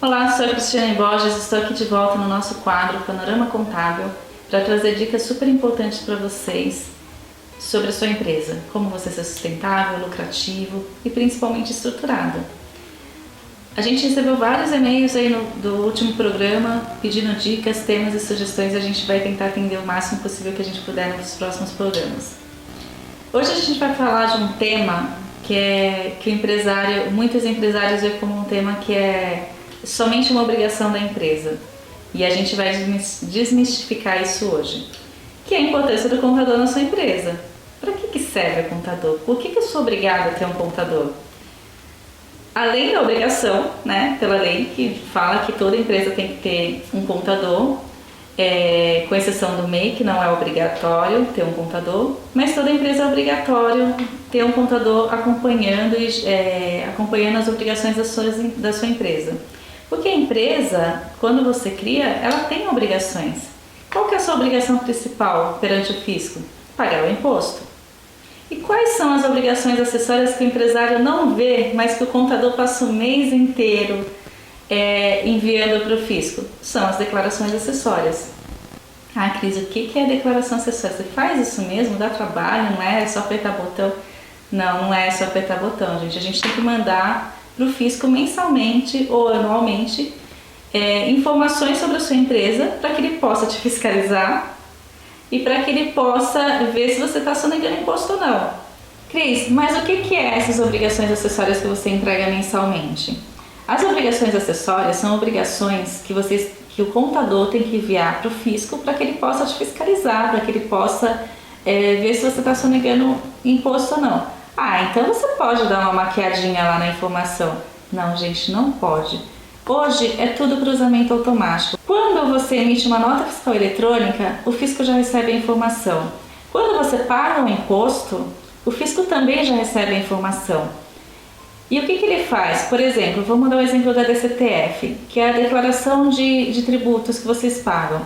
Olá, sou a Cristiane Borges, estou aqui de volta no nosso quadro Panorama Contábil para trazer dicas super importantes para vocês sobre a sua empresa, como você ser sustentável, lucrativo e principalmente estruturado. A gente recebeu vários e-mails aí do último programa pedindo dicas, temas e sugestões e a gente vai tentar atender o máximo possível que a gente puder nos próximos programas. Hoje a gente vai falar de um tema que muitos empresários veem como um tema que é somente uma obrigação da empresa. E a gente vai desmistificar isso hoje. Que é a importância do contador na sua empresa. Para que serve o contador? Por que eu sou obrigada a ter um contador? Além da obrigação, né, pela lei, que fala que toda empresa tem que ter um contador, com exceção do MEI, que não é obrigatório ter um contador, mas toda empresa é obrigatório ter um contador acompanhando as obrigações da sua empresa. Porque a empresa, quando você cria, ela tem obrigações. Qual que é a sua obrigação principal perante o fisco? Pagar o imposto. E quais são as obrigações acessórias que o empresário não vê, mas que o contador passa o mês inteiro enviando para o fisco? São as declarações acessórias. Ah, Cris, o que é declaração acessória? Você faz isso mesmo? Dá trabalho? Não é só apertar botão? Não é só apertar botão, gente. A gente tem que mandar para o fisco mensalmente ou anualmente informações sobre a sua empresa para que ele possa te fiscalizar e para que ele possa ver se você está sonegando imposto ou não. Cris, mas o que é essas obrigações acessórias que você entrega mensalmente? As obrigações acessórias são obrigações que o contador tem que enviar para o fisco para que ele possa te fiscalizar, para que ele possa ver se você está sonegando imposto ou não. Ah, então você pode dar uma maquiadinha lá na informação. Não, gente, não pode. Hoje é tudo cruzamento automático. Quando você emite uma nota fiscal eletrônica, o fisco já recebe a informação. Quando você paga um imposto, o fisco também já recebe a informação. E o que ele faz? Por exemplo, vamos dar o exemplo da DCTF, que é a declaração de tributos que vocês pagam.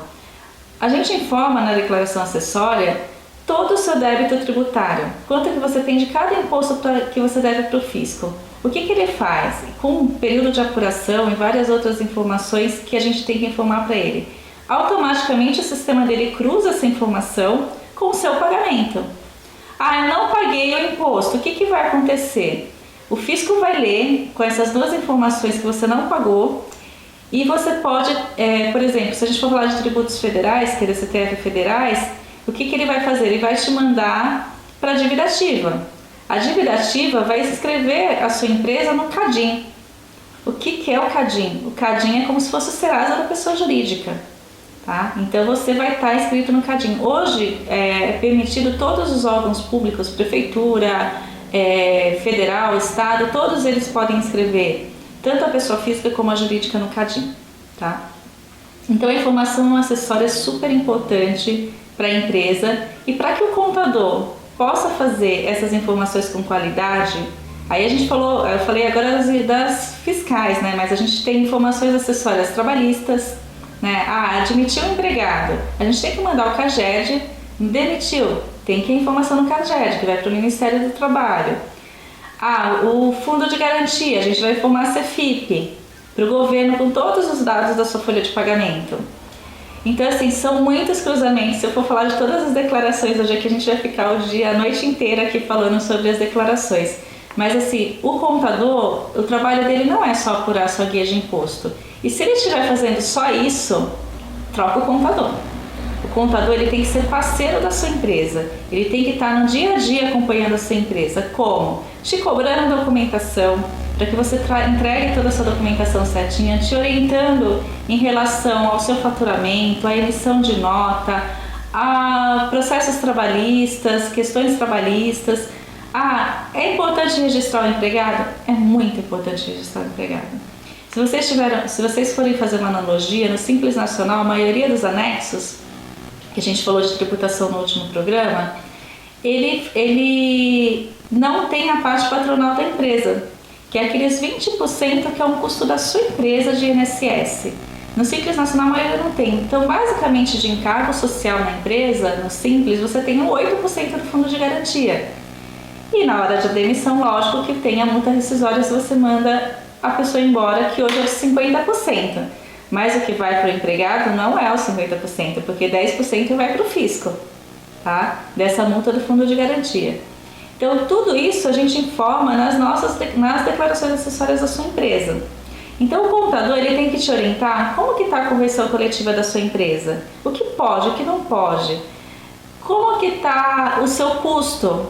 A gente informa na declaração acessória todo o seu débito tributário, quanto que você tem de cada imposto que você deve para o fisco. O que ele faz? Com um período de apuração e várias outras informações que a gente tem que informar para ele. Automaticamente o sistema dele cruza essa informação com o seu pagamento. Ah, eu não paguei o imposto, o que vai acontecer? O fisco vai ler com essas duas informações que você não pagou e você pode, por exemplo, se a gente for falar de tributos federais, que é da CTF federais, o que ele vai fazer? Ele vai te mandar para a dívida ativa. A dívida ativa vai escrever a sua empresa no CADIM. O que é o CADIM? O CADIM é como se fosse o Serasa da pessoa jurídica. Tá? Então você vai estar inscrito no CADIM. Hoje é permitido todos os órgãos públicos, prefeitura, federal, estado, todos eles podem inscrever tanto a pessoa física como a jurídica no CADIM. Tá? Então a informação acessória é super importante para a empresa e para que o contador possa fazer essas informações com qualidade. Aí eu falei agora das fiscais, né? Mas a gente tem informações acessórias trabalhistas, né? Ah, admitiu o empregado, a gente tem que mandar o CAGED, demitiu, tem que ir a informação no CAGED, que vai para o Ministério do Trabalho. Ah, o fundo de garantia, a gente vai informar a CEFIP, para o governo com todos os dados da sua folha de pagamento. Então, assim, são muitos cruzamentos. Se eu for falar de todas as declarações hoje aqui, a gente vai ficar a noite inteira aqui falando sobre as declarações. Mas, assim, o contador, o trabalho dele não é só apurar a sua guia de imposto. E se ele estiver fazendo só isso, troca o contador. O contador, ele tem que ser parceiro da sua empresa. Ele tem que estar no dia a dia acompanhando a sua empresa. Como? Te cobrando documentação, para que você entregue toda essa documentação certinha, te orientando em relação ao seu faturamento, à emissão de nota, a processos trabalhistas, questões trabalhistas. Ah, é importante registrar o empregado? É muito importante registrar o empregado. Se vocês forem fazer uma analogia, no Simples Nacional, a maioria dos anexos, que a gente falou de tributação no último programa, ele não tem a parte patronal da empresa, que é aqueles 20% que é um custo da sua empresa de INSS. No Simples Nacional a maioria não tem. Então, basicamente, de encargo social na empresa, no Simples, você tem 8% do fundo de garantia. E na hora de demissão, lógico que tem a multa rescisória se você manda a pessoa embora, que hoje é de 50%. Mas o que vai para o empregado não é os 50%, porque 10% vai para o fisco, tá? Dessa multa do fundo de garantia. Então, tudo isso a gente informa nas declarações acessórias da sua empresa. Então, o contador ele tem que te orientar como que está a correção coletiva da sua empresa, o que pode, o que não pode, como que está o seu custo.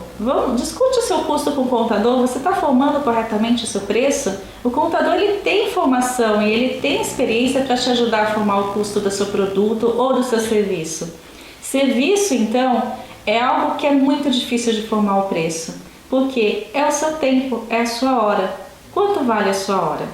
Discute o seu custo com o contador, você está formando corretamente o seu preço? O contador ele tem informação e ele tem experiência para te ajudar a formar o custo do seu produto ou do seu serviço. Serviço, então, é algo que é muito difícil de formar o preço, porque é o seu tempo, é a sua hora. Quanto vale a sua hora?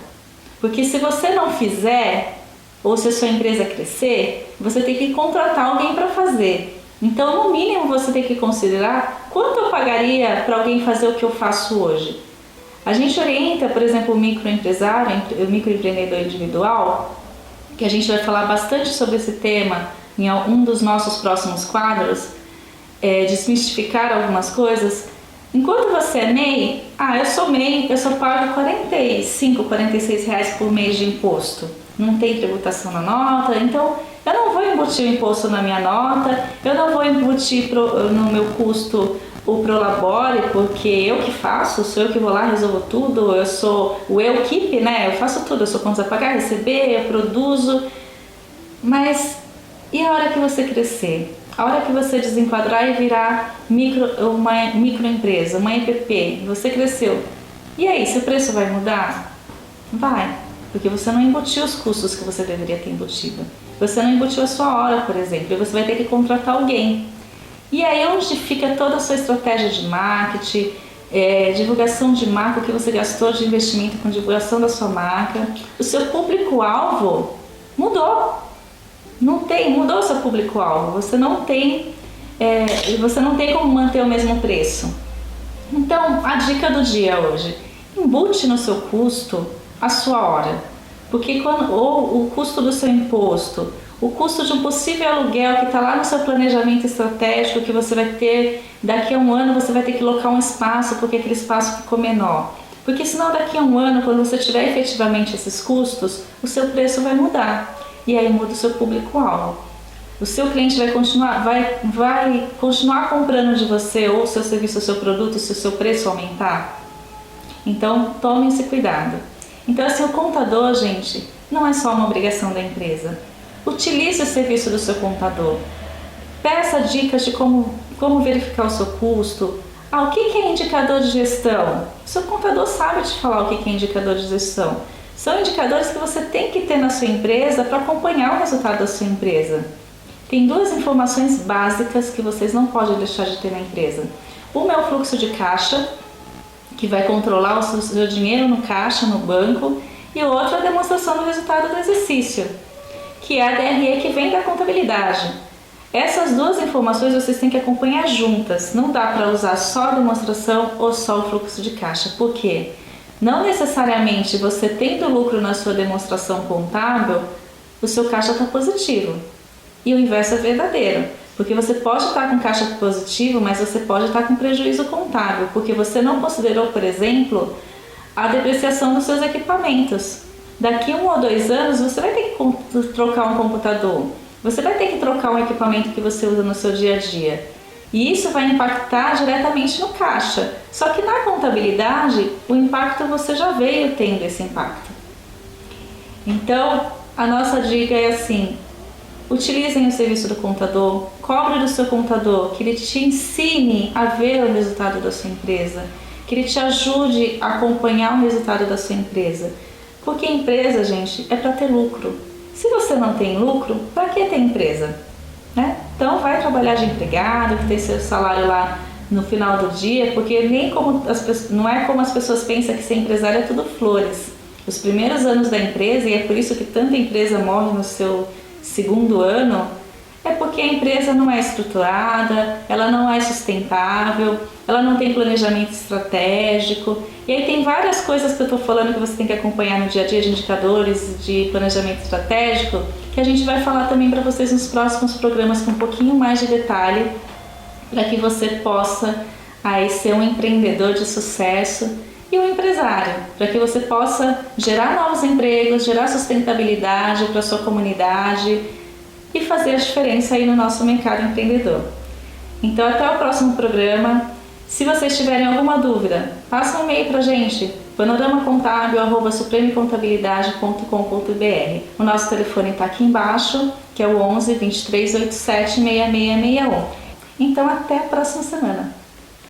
Porque se você não fizer, ou se a sua empresa crescer, você tem que contratar alguém para fazer. Então, no mínimo, você tem que considerar quanto eu pagaria para alguém fazer o que eu faço hoje. A gente orienta, por exemplo, o microempresário, o microempreendedor individual, que a gente vai falar bastante sobre esse tema em um dos nossos próximos quadros, desmistificar algumas coisas. Enquanto você é MEI, eu sou MEI, eu só pago R$45, R$46 por mês de imposto. Não tem tributação na nota, então eu não vou embutir o imposto na minha nota, eu não vou embutir no meu custo o Prolabore, porque eu que faço, sou eu que vou lá, resolvo tudo, eu sou o equipe, né? Eu faço tudo, eu sou contas a pagar, receber, eu produzo. Mas e a hora que você crescer? A hora que você desenquadrar e virar uma microempresa, uma EPP, você cresceu. E aí, seu preço vai mudar? Vai, porque você não embutiu os custos que você deveria ter embutido. Você não embutiu a sua hora, por exemplo, e você vai ter que contratar alguém. E aí onde fica toda a sua estratégia de marketing, divulgação de marca, o que você gastou de investimento com divulgação da sua marca? O seu público-alvo mudou. Mudou o seu público-alvo, você não tem como manter o mesmo preço. Então, a dica do dia hoje, embute no seu custo a sua hora, porque ou o custo do seu imposto, o custo de um possível aluguel que está lá no seu planejamento estratégico, que você vai ter, daqui a um ano você vai ter que locar um espaço, porque aquele espaço ficou menor. Porque senão daqui a um ano, quando você tiver efetivamente esses custos, o seu preço vai mudar. E aí muda o seu público-alvo. O seu cliente vai continuar comprando de você, ou o seu serviço, o seu produto, se o seu preço aumentar. Então, tome esse cuidado. Então, assim, o contador, gente, não é só uma obrigação da empresa. Utilize o serviço do seu contador. Peça dicas de como verificar o seu custo. O que é indicador de gestão? O seu contador sabe te falar o que é indicador de gestão. São indicadores que você tem que ter na sua empresa para acompanhar o resultado da sua empresa. Tem duas informações básicas que vocês não podem deixar de ter na empresa. Uma é o fluxo de caixa, que vai controlar o seu dinheiro no caixa, no banco, e o outro é a demonstração do resultado do exercício, que é a DRE que vem da contabilidade. Essas duas informações vocês têm que acompanhar juntas, não dá para usar só a demonstração ou só o fluxo de caixa. Por quê? Não necessariamente você tendo lucro na sua demonstração contábil, o seu caixa está positivo. E o inverso é verdadeiro, porque você pode estar com caixa positivo, mas você pode estar com prejuízo contábil, porque você não considerou, por exemplo, a depreciação dos seus equipamentos. Daqui 1 ou 2 anos você vai ter que trocar um computador, você vai ter que trocar um equipamento que você usa no seu dia a dia. E isso vai impactar diretamente no caixa. Só que na contabilidade, o impacto você já veio tendo esse impacto. Então, a nossa dica é assim: utilizem o serviço do contador, cobre do seu contador, que ele te ensine a ver o resultado da sua empresa, que ele te ajude a acompanhar o resultado da sua empresa. Porque empresa, gente, é para ter lucro. Se você não tem lucro, para que ter empresa? Né? Então vai trabalhar de empregado, que tem seu salário lá no final do dia, porque não é como as pessoas pensam que ser empresário é tudo flores. Os primeiros anos da empresa, e é por isso que tanta empresa morre no seu segundo ano, é porque a empresa não é estruturada, ela não é sustentável, ela não tem planejamento estratégico. E aí tem várias coisas que eu estou falando que você tem que acompanhar no dia a dia, de indicadores de planejamento estratégico, que a gente vai falar também para vocês nos próximos programas com um pouquinho mais de detalhe, para que você possa aí ser um empreendedor de sucesso e o empresário, para que você possa gerar novos empregos, gerar sustentabilidade para a sua comunidade e fazer a diferença aí no nosso mercado empreendedor. Então até o próximo programa. Se vocês tiverem alguma dúvida, passa um e-mail para a gente, panoramacontábil@supremecontabilidade.com.br. O nosso telefone está aqui embaixo, que é o 11 23 87 6661. Então até a próxima semana.